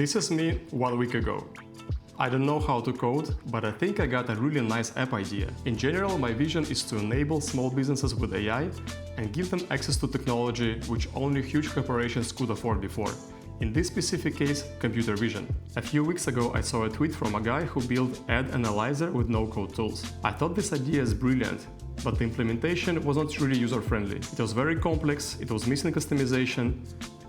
This is me 1 week ago. I don't know how to code, but I think I got a really nice app idea. In general, my vision is to enable small businesses with AI and give them access to technology which only huge corporations could afford before. In this specific case, computer vision. A few weeks ago, I saw a tweet from a guy who built ad analyzer with no-code tools. I thought this idea is brilliant, but the implementation was not really user-friendly. It was very complex, it was missing customization,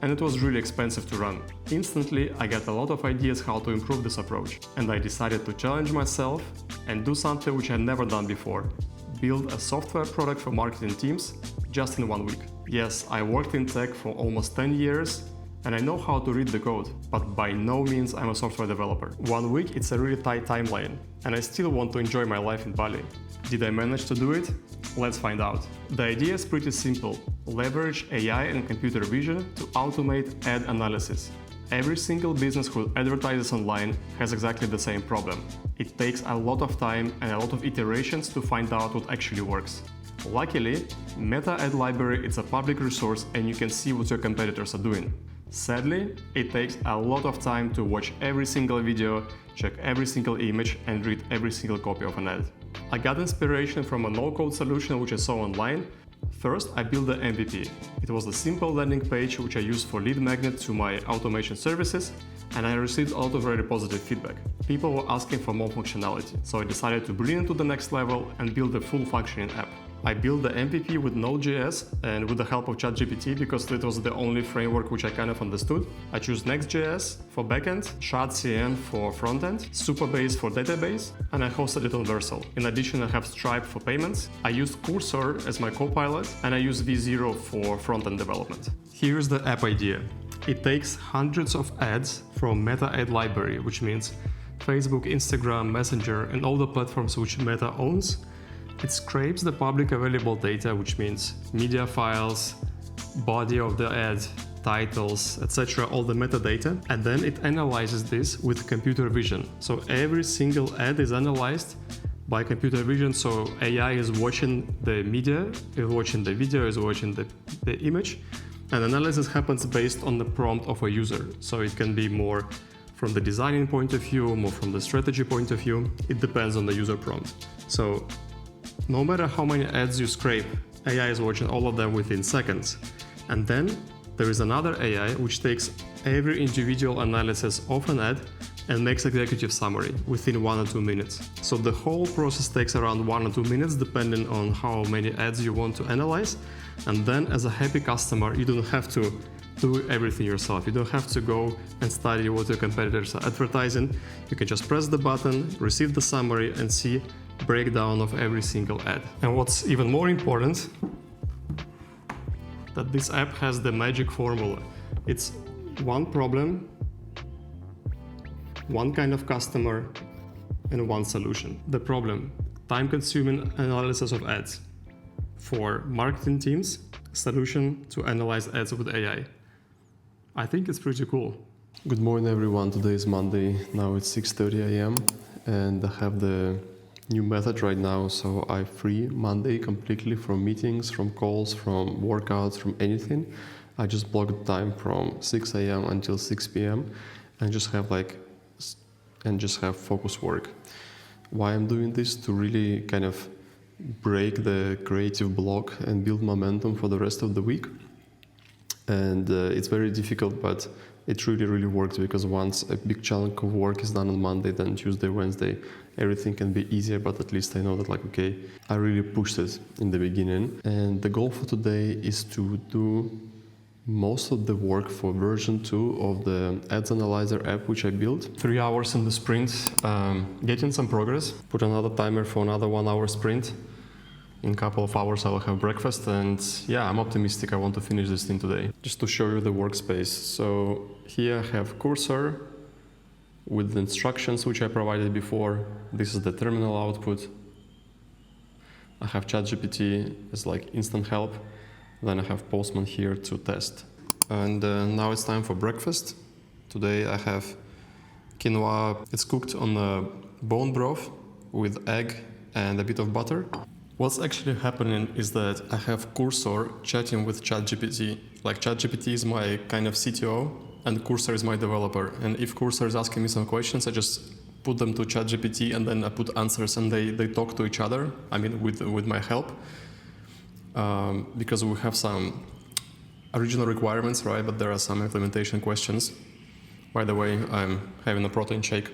and it was really expensive to run. Instantly, I got a lot of ideas how to improve this approach, and I decided to challenge myself and do something which I had never done before. Build a software product for marketing teams just in 1 week. Yes, I worked in tech for almost 10 years, and I know how to read the code, but by no means I'm a software developer. 1 week, it's a really tight timeline, and I still want to enjoy my life in Bali. Did I manage to do it? Let's find out. The idea is pretty simple. Leverage AI and computer vision to automate ad analysis. Every single business who advertises online has exactly the same problem. It takes a lot of time and a lot of iterations to find out what actually works. Luckily, Meta Ad Library is a public resource and you can see what your competitors are doing. Sadly, it takes a lot of time to watch every single video, check every single image and read every single copy of an ad. I got inspiration from a no-code solution which I saw online. First, I built the MVP. It was a simple landing page which I used for lead magnet to my automation services, and I received a lot of very positive feedback. People were asking for more functionality, so I decided to bring it to the next level and build a full functioning app. I built the MVP with Node.js and with the help of ChatGPT because it was the only framework which I kind of understood. I chose Next.js for backend, ShardCN for frontend, Supabase for database, and I hosted it on Vercel. In addition, I have Stripe for payments. I used Cursor as my copilot, and I use V0 for frontend development. Here's the app idea. It takes hundreds of ads from Meta Ad Library, which means Facebook, Instagram, Messenger, and all the platforms which Meta owns. It scrapes the public available data, which means media files, body of the ad, titles, etc., all the metadata, and then it analyzes this with computer vision. So every single ad is analyzed by computer vision, so AI is watching the media, is watching the video, is watching the image, and analysis happens based on the prompt of a user. So it can be more from the designing point of view, more from the strategy point of view. It depends on the user prompt. So no matter how many ads you scrape, AI is watching all of them within seconds. And then there is another AI which takes every individual analysis of an ad and makes executive summary within 1 or 2 minutes. So the whole process takes around 1 or 2 minutes depending on how many ads you want to analyze. And then as a happy customer, you don't have to do everything yourself. You don't have to go and study what your competitors are advertising. You can just press the button, receive the summary, and see breakdown of every single ad. And what's even more important, that this app has the magic formula. It's one problem, one kind of customer, and one solution. The problem, time-consuming analysis of ads. For marketing teams, solution to analyze ads with AI. I think it's pretty cool. Good morning everyone, today is Monday, now it's 6:30 a.m. and I have the new method right now, so I free Monday completely from meetings, from calls, from workouts, from anything. I just block the time from 6 a.m. until 6 p.m. and just have focus work. Why I'm doing this? To really kind of break the creative block and build momentum for the rest of the week. And it's very difficult, but it really works, because once a big chunk of work is done on Monday, then Tuesday, Wednesday, everything can be easier, but at least I know that, like, okay, I really pushed it in the beginning. And the goal for today is to do most of the work for version 2 of the Ads Analyzer app, which I built. 3 hours in the sprint, getting some progress. Put another timer for another 1 hour sprint. In a couple of hours I'll have breakfast, and yeah, I'm optimistic. I want to finish this thing today. Just to show you the workspace. So here I have Cursor with the instructions which I provided before. This is the terminal output. I have ChatGPT as like instant help. Then I have Postman here to test. And now it's time for breakfast. Today I have quinoa. It's cooked on a bone broth with egg and a bit of butter. What's actually happening is that I have Cursor chatting with ChatGPT. Like, ChatGPT is my kind of CTO, and Cursor is my developer. And if Cursor is asking me some questions, I just put them to ChatGPT and then I put answers and they talk to each other, I mean with my help. Because we have some original requirements, right? But there are some implementation questions. By the way, I'm having a protein shake.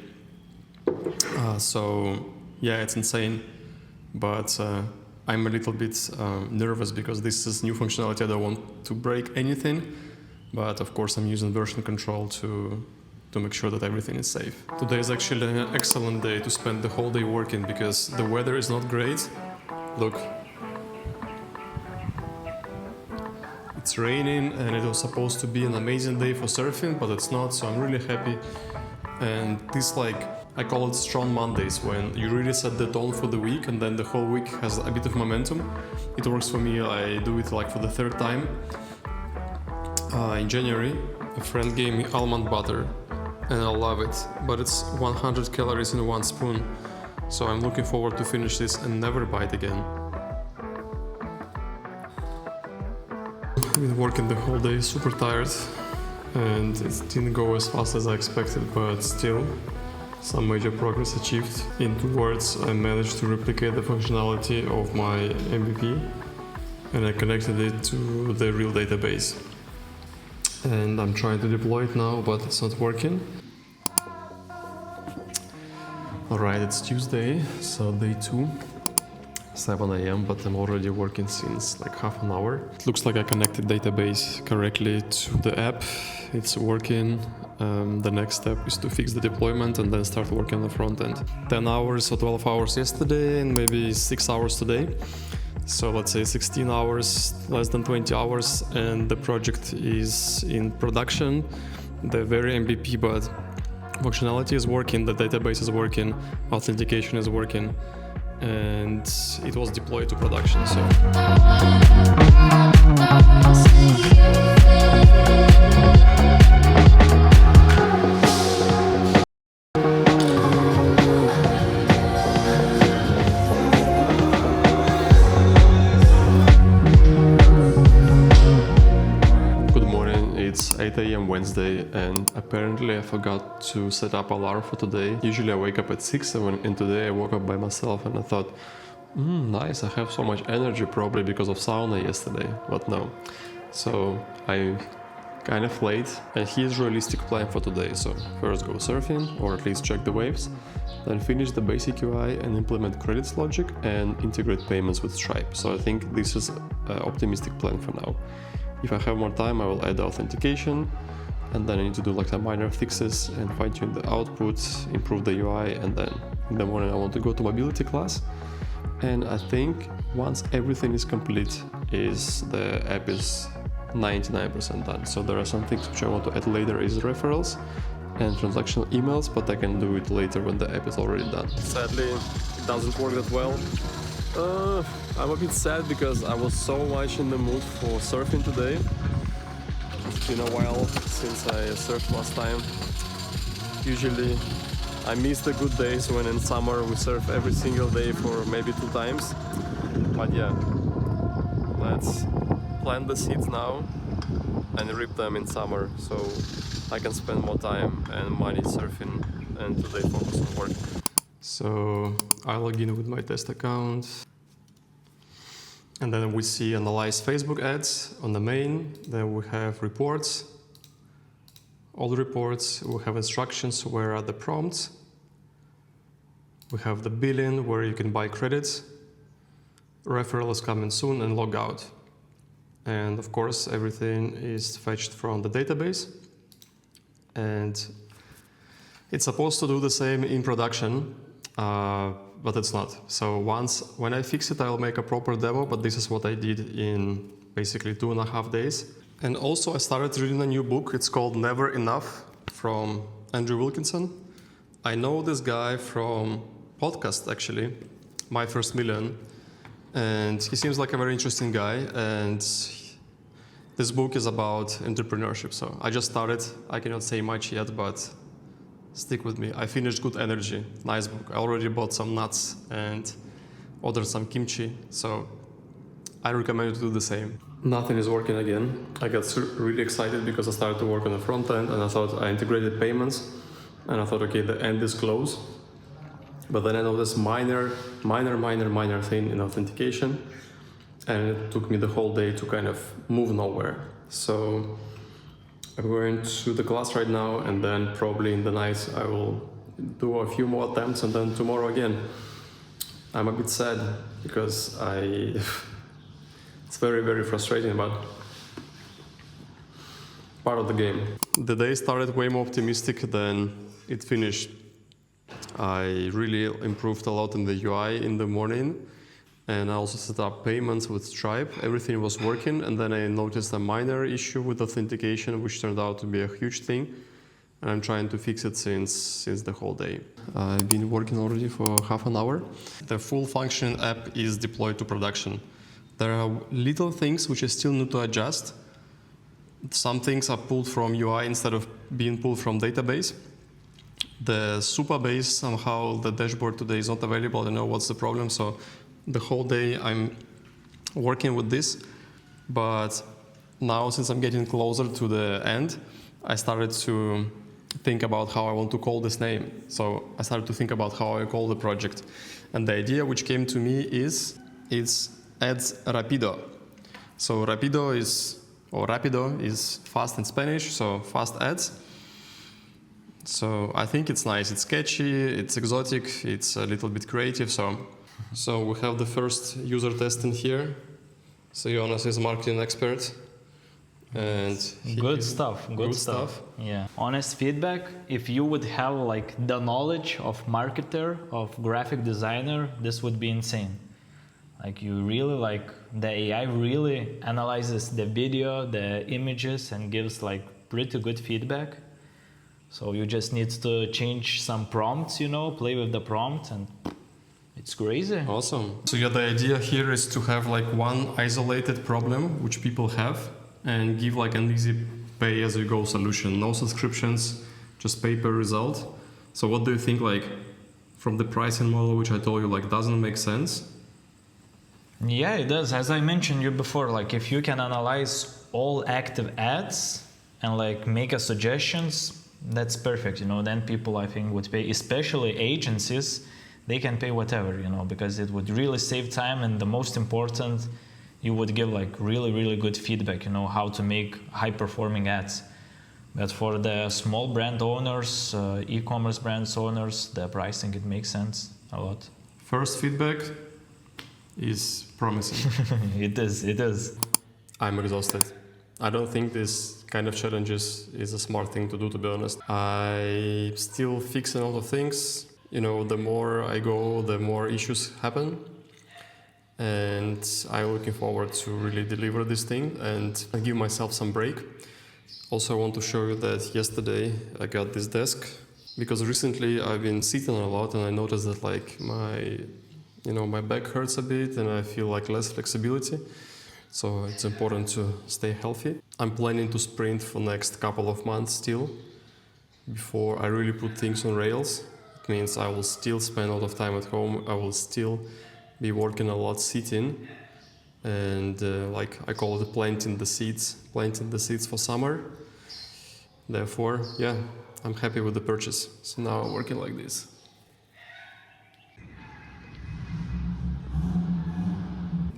So yeah, it's insane. But I'm a little bit nervous because this is new functionality. I don't want to break anything. But of course, I'm using version control to make sure that everything is safe. Today is actually an excellent day to spend the whole day working because the weather is not great. Look. It's raining and it was supposed to be an amazing day for surfing, but it's not, so I'm really happy. And this, like, I call it strong Mondays, when you really set the tone for the week and then the whole week has a bit of momentum. It works for me. I do it like for the third time. In January, a friend gave me almond butter and I love it, but it's 100 calories in one spoon. So I'm looking forward to finish this and never buy it again. I've been working the whole day, super tired, and it didn't go as fast as I expected, but still, some major progress achieved. In 2 words, I managed to replicate the functionality of my MVP, and I connected it to the real database. And I'm trying to deploy it now, but it's not working. Alright, it's Tuesday, so day 2. 7 a.m. but I'm already working since like half an hour. It looks like I connected database correctly to the app. It's working. The next step is to fix the deployment and then start working on the front end. 10 hours or 12 hours yesterday and maybe 6 hours today. So let's say 16 hours, less than 20 hours, and the project is in production. The very MVP, but functionality is working, the database is working, authentication is working, and it was deployed to production. So good morning, it's 8 a.m. Wednesday, and apparently I forgot to set up alarm for today. Usually I wake up at 6, and today I woke up by myself and I thought, nice, I have so much energy, probably because of sauna yesterday, but no. So I'm kind of late, and here's a realistic plan for today. So first go surfing, or at least check the waves, then finish the basic UI and implement credits logic and integrate payments with Stripe. So I think this is an optimistic plan for now. If I have more time, I will add the authentication, and then I need to do like some minor fixes and fine-tune the output, improve the UI, and then in the morning I want to go to mobility class. And I think once everything is complete, the app is 99% done. So there are some things which I want to add later, is referrals and transactional emails, but I can do it later when the app is already done. Sadly, it doesn't work that well. I'm a bit sad because I was so much in the mood for surfing today. It's been a while since I surfed last time. Usually I miss the good days when in summer we surf every single day for maybe 2 times. But yeah, let's plant the seeds now and reap them in summer, so I can spend more time and money surfing and today focus on work. So I log in with my test account, and then we see analyze Facebook ads on the main. Then we have reports, all the reports. We have instructions where are the prompts. We have the billing where you can buy credits. Referral is coming soon, and log out. And of course, everything is fetched from the database. And it's supposed to do the same in production, but it's not. So when I fix it, I'll make a proper demo, but this is what I did in basically 2.5 days. And also I started reading a new book. It's called Never Enough from Andrew Wilkinson. I know this guy from podcast, actually, My First Million, and he seems like a very interesting guy. And this book is about entrepreneurship. So I just started. I cannot say much yet, but stick with me. I finished Good Energy, nice book. I already bought some nuts and ordered some kimchi. So I recommend you to do the same. Nothing is working again. I got really excited because I started to work on the front end and I thought I integrated payments and I thought, okay, the end is closed. But then I noticed minor thing in authentication, and it took me the whole day to kind of move nowhere. So I'm going to the class right now, and then probably in the night I will do a few more attempts, and then tomorrow again. I'm a bit sad because it's very frustrating, but part of the game. The day started way more optimistic than it finished. I really improved a lot in the UI in the morning, and I also set up payments with Stripe. Everything was working, and then I noticed a minor issue with authentication, which turned out to be a huge thing, and I'm trying to fix it since the whole day. I've been working already for half an hour. The full functioning app is deployed to production. There are little things which I still need to adjust. Some things are pulled from UI instead of being pulled from database. The Supabase, somehow the dashboard today is not available. I don't know what's the problem, so the whole day I'm working with this. But now, since I'm getting closer to the end, I started to think about how I want to call this name. So I started to think about how I call the project. And the idea which came to me is it's Ads Rapido. So Rapido is fast in Spanish, so fast ads. So I think it's nice, it's catchy, it's exotic, it's a little bit creative. So we have the first user test in here. So Jonas is a marketing expert. And good stuff. Yeah. Honest feedback, if you would have like the knowledge of marketer, of graphic designer, this would be insane. Like you really like the AI really analyzes the video, the images, and gives like pretty good feedback. So you just need to change some prompts, play with the prompt, and it's crazy. Awesome. So yeah, the idea here is to have like one isolated problem which people have and give like an easy pay-as-you-go solution. No subscriptions, just pay per result. So what do you think, like, from the pricing model, which I told you, like, doesn't make sense? Yeah, it does. As I mentioned you before, like if you can analyze all active ads and like make a suggestions, that's perfect. Then people, I think, would pay, especially agencies, they can pay whatever, because it would really save time, and the most important, you would give like really good feedback, how to make high performing ads. But for the small brand owners, e-commerce brands owners, the pricing, it makes sense a lot. First feedback is promising. It is. I'm exhausted. I don't think this kind of challenges is a smart thing to do, to be honest. I still fixing a lot of things. The more I go, the more issues happen. And I'm looking forward to really deliver this thing and give myself some break. Also, I want to show you that yesterday I got this desk because recently I've been sitting a lot, and I noticed that like my back hurts a bit and I feel like less flexibility. So it's important to stay healthy. I'm planning to sprint for next couple of months still before I really put things on rails. It means I will still spend a lot of time at home. I will still be working a lot sitting, and like I call it planting the seeds for summer. Therefore, yeah, I'm happy with the purchase. So now I'm working like this.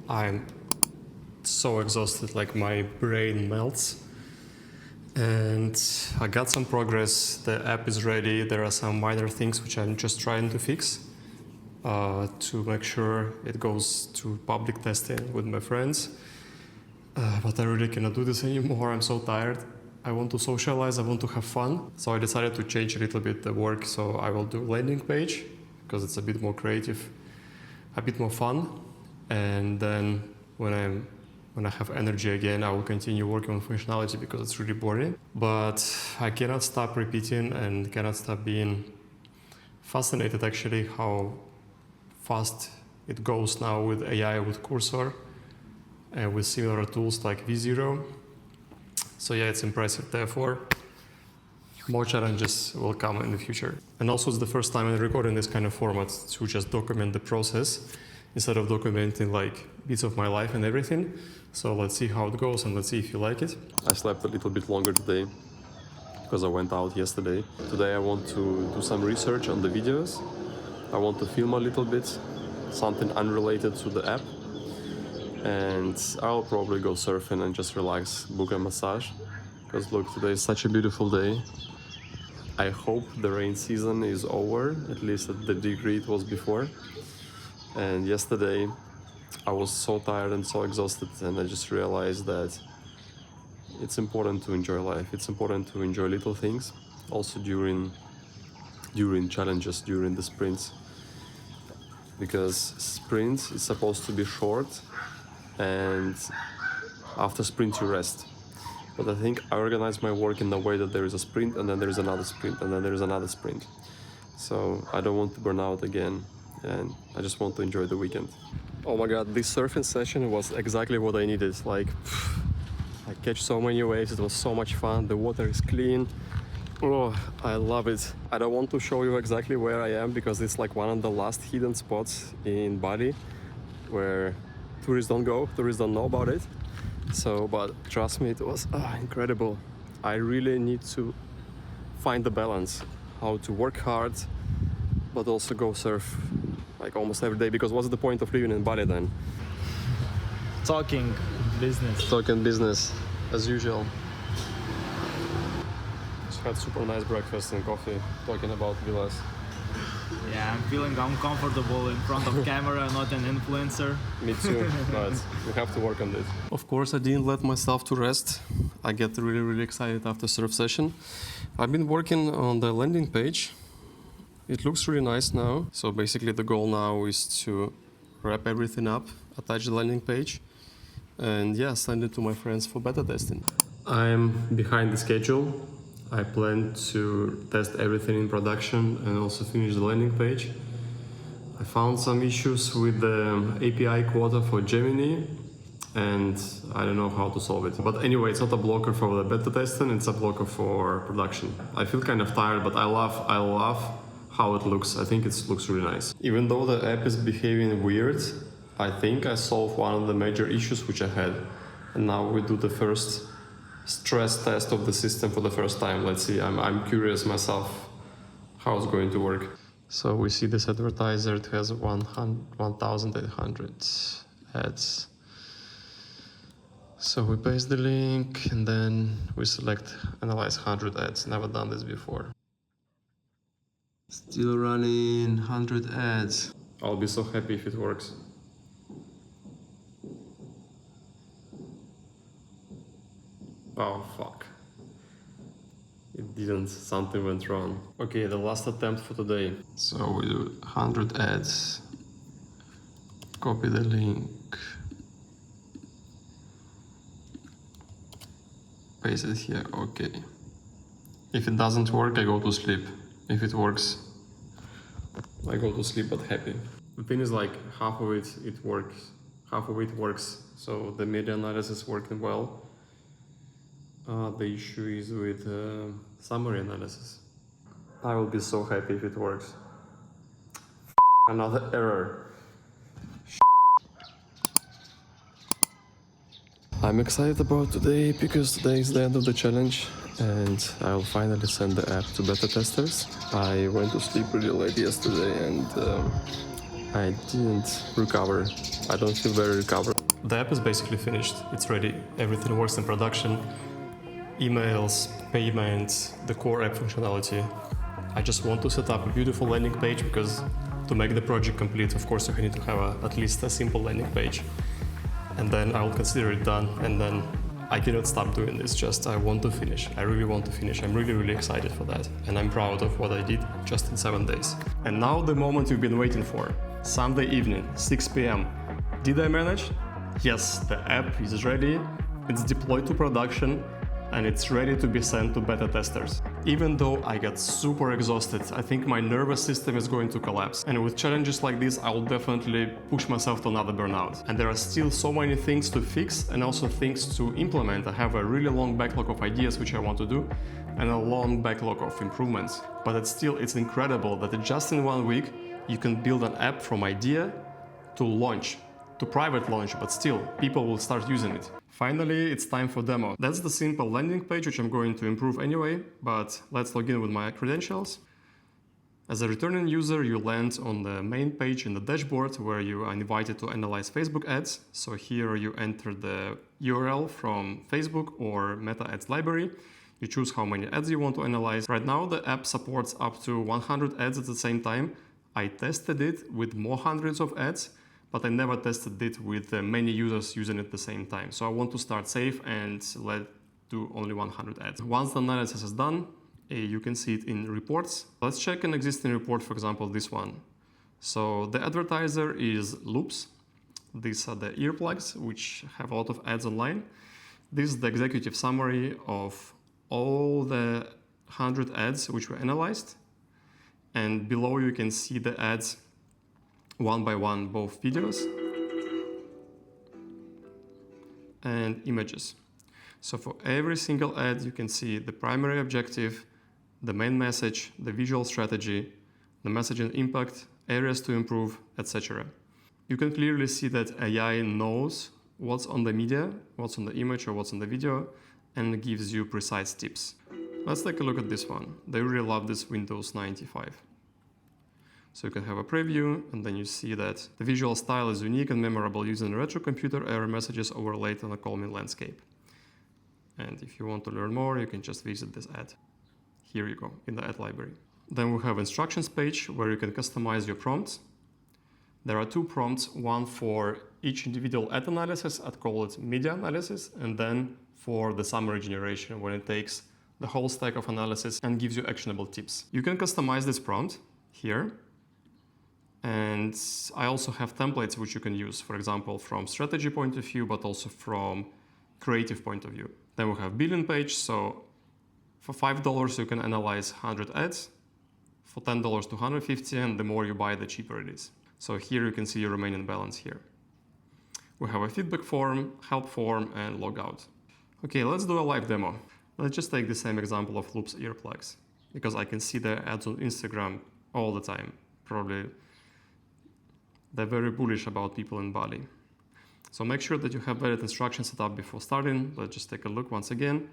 I'm so exhausted, like my brain melts. And I got some progress, the app is ready, there are some minor things which I'm just trying to fix to make sure it goes to public testing with my friends. But I really cannot do this anymore, I'm so tired. I want to socialize, I want to have fun. So I decided to change a little bit the work, so I will do landing page, because it's a bit more creative, a bit more fun. And then when I have energy again, I will continue working on functionality because it's really boring. But I cannot stop repeating and cannot stop being fascinated actually how fast it goes now with AI, with Cursor, and with similar tools like V0. So yeah, it's impressive. Therefore, more challenges will come in the future. And also it's the first time I'm recording this kind of format to just document the process instead of documenting like bits of my life and everything. So let's see how it goes and let's see if you like it. I slept a little bit longer today because I went out yesterday. Today I want to do some research on the videos. I want to film a little bit, something unrelated to the app. And I'll probably go surfing and just relax, book a massage. Because look, today is such a beautiful day. I hope the rain season is over, at least at the degree it was before. And yesterday I was so tired and so exhausted, and I just realized that it's important to enjoy life. It's important to enjoy little things, also during challenges, during the sprints. Because sprints is supposed to be short, and after sprint you rest. But I think I organize my work in a way that there is a sprint, and then there is another sprint, and then there is another sprint. So I don't want to burn out again, and I just want to enjoy the weekend. Oh my god, this surfing session was exactly what I needed. Like, I catch so many waves, it was so much fun, the water is clean. Oh, I love it. I don't want to show you exactly where I am because it's like one of the last hidden spots in Bali where tourists don't go, tourists don't know about it. So, but trust me, it was incredible. I really need to find the balance, how to work hard, but also go surf like almost every day, because what's the point of living in Bali then? Talking business. Talking business, as usual. Just had super nice breakfast and coffee, talking about villas. Yeah, I'm feeling uncomfortable in front of camera, not an influencer. Me too, but we have to work on this. Of course, I didn't let myself to rest. I get really excited after surf session. I've been working on the landing page. It looks really nice now. So basically the goal now is to wrap everything up, attach the landing page, and yeah, send it to my friends for beta testing. I'm behind the schedule. I plan to test everything in production and also finish the landing page. I found some issues with the API quota for Gemini, and I don't know how to solve it. But anyway, it's not a blocker for the beta testing, it's a blocker for production. I feel kind of tired, but I love how it looks. I think it looks really nice. Even though the app is behaving weird, I think I solved one of the major issues which I had. And now we do the first stress test of the system for the first time. Let's see, I'm curious myself how it's going to work. So we see this advertiser, it has 1,800 ads. So we paste the link and then we select analyze 100 ads. Never done this before. Still running 100 ads. I'll be so happy if it works. Oh fuck. It didn't, something went wrong. Okay, the last attempt for today. So we do 100 ads. Copy the link. Paste it here, okay. If it doesn't work, I go to sleep. If it works, I go to sleep but happy. The thing is, like, half of it works, half of it works. So the media analysis working well. The issue is with summary analysis. I will be so happy if it works. Another error. I'm excited about today because today is the end of the challenge and I'll finally send the app to beta testers. I went to sleep really late yesterday and I didn't recover. I don't feel very recovered. The app is basically finished. It's ready. Everything works in production. Emails, payments, the core app functionality. I just want to set up a beautiful landing page because to make the project complete, of course, you need to have at least a simple landing page. And then I will consider it done, and then I cannot stop doing this, just I want to finish. I really want to finish. I'm really excited for that. And I'm proud of what I did just in 7 days. And now the moment you've been waiting for. Sunday evening, 6 p.m. Did I manage? Yes, the app is ready, it's deployed to production, and it's ready to be sent to beta testers. Even though I got super exhausted, I think my nervous system is going to collapse. And with challenges like this, I will definitely push myself to another burnout. And there are still so many things to fix and also things to implement. I have a really long backlog of ideas which I want to do and a long backlog of improvements. But it's incredible that just in 1 week, you can build an app from idea to launch, to private launch, but still, people will start using it. Finally, it's time for demo. That's the simple landing page, which I'm going to improve anyway, but let's log in with my credentials. As a returning user, you land on the main page in the dashboard where you are invited to analyze Facebook ads. So here you enter the URL from Facebook or Meta Ads library. You choose how many ads you want to analyze. Right now, the app supports up to 100 ads at the same time. I tested it with more hundreds of ads, but I never tested it with many users using it at the same time. So I want to start safe and do only 100 ads. Once the analysis is done, you can see it in reports. Let's check an existing report, for example, this one. So the advertiser is Loops. These are the earplugs, which have a lot of ads online. This is the executive summary of all the 100 ads which were analyzed. And below you can see the ads one by one, both videos and images. So for every single ad, you can see the primary objective, the main message, the visual strategy, the messaging impact, areas to improve, etc. You can clearly see that AI knows what's on the media, what's on the image or what's on the video, and gives you precise tips. Let's take a look at this one. They really love this Windows 95. So you can have a preview, and then you see that the visual style is unique and memorable using retro computer era messages overlaid on a calming landscape. And if you want to learn more, you can just visit this ad. Here you go, in the ad library. Then we have instructions page where you can customize your prompts. There are two prompts, one for each individual ad analysis, I'd call it media analysis, and then for the summary generation, when it takes the whole stack of analysis and gives you actionable tips. You can customize this prompt here. And I also have templates which you can use, for example, from strategy point of view, but also from creative point of view. Then we have billing page. So for $5, you can analyze 100 ads. For $10 to 150, and the more you buy, the cheaper it is. So here you can see your remaining balance here. We have a feedback form, help form, and logout. Okay, let's do a live demo. Let's just take the same example of Loops earplugs, because I can see their ads on Instagram all the time. Probably they're very bullish about people in Bali. So make sure that you have valid instructions set up before starting. Let's just take a look once again.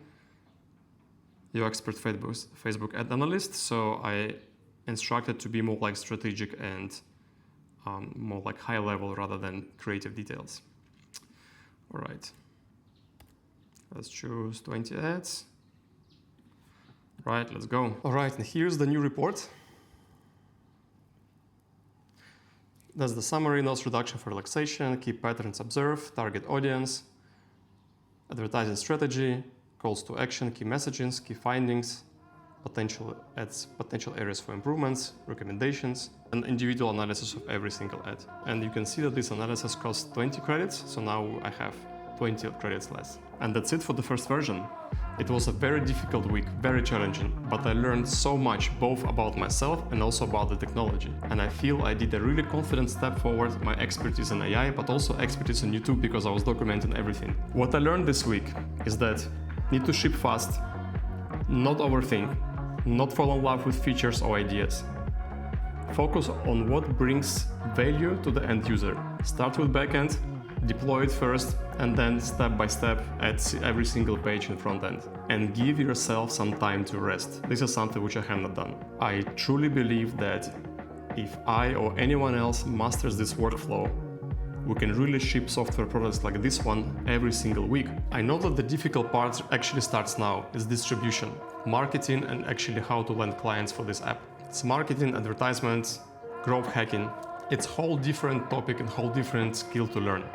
You're expert Facebook ad analyst, so I instructed to be more like strategic and more like high level rather than creative details. All right. Let's choose 20 ads. Right, let's go. All right, and here's the new report. That's the summary, notes reduction for relaxation, key patterns observed, target audience, advertising strategy, calls to action, key messages, key findings, potential ads, potential areas for improvements, recommendations, and individual analysis of every single ad. And you can see that this analysis costs 20 credits, so now I have 20 credits less. And that's it for the first version. It was a very difficult week, very challenging, but I learned so much both about myself and also about the technology. And I feel I did a really confident step forward, my expertise in AI, but also expertise in YouTube because I was documenting everything. What I learned this week is that need to ship fast, not overthink, not fall in love with features or ideas. Focus on what brings value to the end user. Start with backend, deploy it first, and then step by step add every single page in front end. And give yourself some time to rest. This is something which I have not done. I truly believe that if I or anyone else masters this workflow, we can really ship software products like this one every single week. I know that the difficult part actually starts now, is distribution, marketing, and actually how to land clients for this app. It's marketing, advertisements, growth hacking. It's a whole different topic and whole different skill to learn.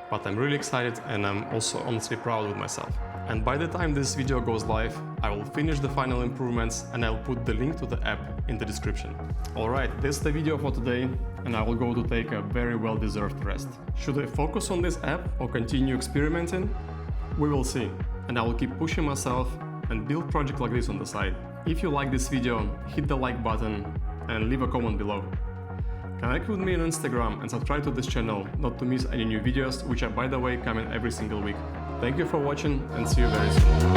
But I'm really excited and I'm also honestly proud with myself. And by the time this video goes live, I will finish the final improvements and I'll put the link to the app in the description. Alright, this is the video for today and I will go to take a very well-deserved rest. Should I focus on this app or continue experimenting? We will see. And I will keep pushing myself and build projects like this on the side. If you like this video, hit the like button and leave a comment below. Connect with me on Instagram and subscribe to this channel not to miss any new videos, which are, by the way, coming every single week. Thank you for watching and see you very soon.